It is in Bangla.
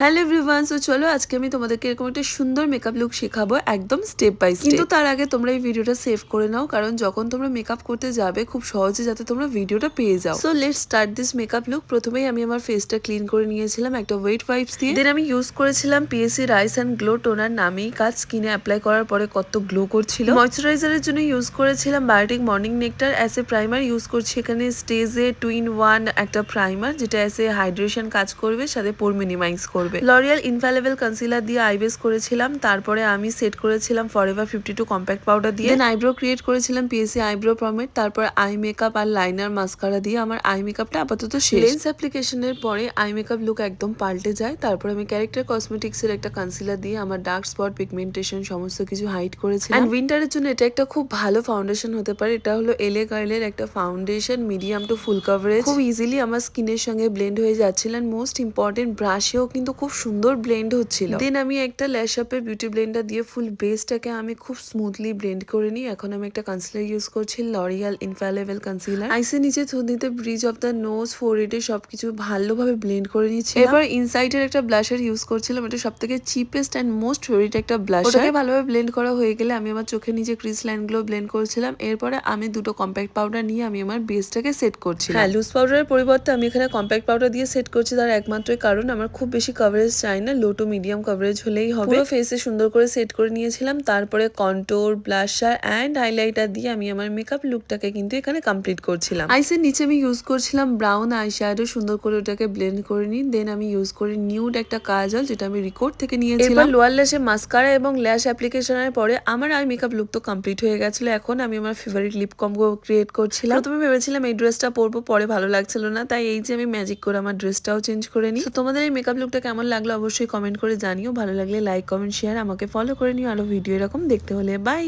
হ্যালো এভরিওয়ান, সো চলো আজকে আমি তোমাদেরকে এরকম একটা সুন্দর মেকআপ লুক শেখাবো একদম স্টেপ বাই স্টেপ। কিন্তু তার আগে তোমরা এই ভিডিওটা সেভ করে নাও, কারণ যখন তোমরা মেকআপ করতে যাবে খুব সহজে যাতে তোমরা ভিডিওটা পেয়ে যাও। So let's start this makeup look. প্রথমেই আমি আমার ফেসটা ক্লিন করে নিয়েছিলাম একটা ওয়েট ওয়াইপস দিয়ে। দেন আমি ইউজ করেছিলাম PSC rice and glow toner, নামেই কাজ। স্কিনে অ্যাপ্লাই করার পরে কত গ্লো করছিল। ময়শ্চারাইজারের জন্য ইউজ করেছিলাম Biotique morning nectar. As a primer use করছি এখানে স্টেজে 2-in-1 একটা প্রাইমার, যেটা অ্যাজ এ হাইড্রেশন কাজ করবে, সাথে পোর মিনিমাইজ করবে। লরিয়াল ইনফ্যালেবল কনসিলার দিয়ে আইবেস করেছিলাম। তারপরে আমি সেট করেছিলাম ফরএভার 52 কম্প্যাক্ট পাউডার দিয়ে। দেন আইব্রো ক্রিয়েট করেছিলাম পিএসসি আইব্রো প্রমেড। তারপর আই মেকআপ আর লাইনার মাস্কারা দিয়ে আমার আই মেকআপটা আপাতত শেষ। লেন্স অ্যাপ্লিকেশনের পরে আই মেকআপ লুক একদম পাল্টে যায়। তারপর আমি ক্যারেক্টার কসমেটিক্স এর একটা কনসিলার দিয়ে আমার ডার্ক স্পট, পিগমেন্টেশন সমস্ত কিছু হাইড করেছিলাম। এন্ড উইন্টারের জন্য এটা একটা খুব ভালো ফাউন্ডেশন হতে পারে। এটা হলো এলএ গার্লের একটা foundation, medium to full coverage. খুব ইজিলি আমার স্কিনের সঙ্গে ব্লেন্ড হয়ে যাচ্ছিল। এন্ড মোস্ট ইম্পর্টেন্ট, ব্রাশেও কিন্তু খুব সুন্দর ব্লেন্ড হচ্ছিল। দেন আমি একটা ল্যাশ আপের বিউটি ব্লেন্ডার দিয়ে ফুল বেসটাকে আমি খুব স্মুথলি ব্লেন্ড করে নিই। এখন আমি একটা কনসিলার ইউজ করছি, লরিয়াল ইনফ্যালেবল কনসিলার। আইসের নিচে থুতনিতে, ব্রিজ অফ দ্য নোজ, ফোরহেডে সবকিছু ভালোভাবে ব্লেন্ড করে নিচ্ছি। এবার ইনসাইডের একটা ব্লাশার ইউজ করছিলাম। এটা সব থেকে চিপেস্ট অ্যান্ড মোস্ট ফেভারিট একটা ব্লাশার। ওটাকে ভালোভাবে ব্লেন্ড করা হয়ে গেলে আমি আমার চোখের নিচে ক্রিস লাইন গুলো ব্লেন্ড করছিলাম। এরপরে আমি দুটো কম্প্যাক্ট পাউডার নিয়ে আমি আমার বেসটাকে সেট করছি। হ্যাঁ, লুজ পাউডারের পরিবর্তে আমি এখানে কম্প্যাক্ট পাউডার দিয়ে সেট করছি। তার একমাত্রই কারণ আমার খুব বেশি কভারেজ চাই না, লো টু মিডিয়াম কভারেজ হলেই হবে। পুরো ফেসে সুন্দর করে সেট করে নিয়েছিলাম। তারপরে কন্ট্যুর, ব্লাশার অ্যান্ড হাইলাইটার দিয়ে আমি আমার মেকআপ লুকটাকে কিন্তু এখানে কমপ্লিট করছিলাম। আইসের নিচে আমি ইউজ করছিলাম ব্রাউন আই শ্যাডো, সুন্দর করে ওটাকে ব্লেন্ড করে নিই। দেন আমি ইউজ করি নিউড একটা কাজল, যেটা আমি রিকোড থেকে নিয়েছিলাম। এরপর লোয়ার ল্যাশে মাস্কারা এবং ল্যাশ অ্যাপ্লিকেশনের পরে আমার আই মেকআপ লুক তো কমপ্লিট হয়ে গেছিল। এখন আমি আমার ফেভারিট লিপ কম্বো ক্রিয়েট করছিলাম। প্রথমে ভেবেছিলাম এই ড্রেসটা পরবো, পরে ভালো লাগছিল না, তাই এই যে আমি ম্যাজিক করে আমার ড্রেসটাও চেঞ্জ করে নিই। তো তোমাদের এই মেকআপ লুকটা কেমন লাগলো অবশ্যই কমেন্ট করে জানিও। ভালো লাগলে লাইক, কমেন্ট, শেয়ার, আমাকে ফলো করে নিও আরো ভিডিও এরকম দেখতে হলে। বাই।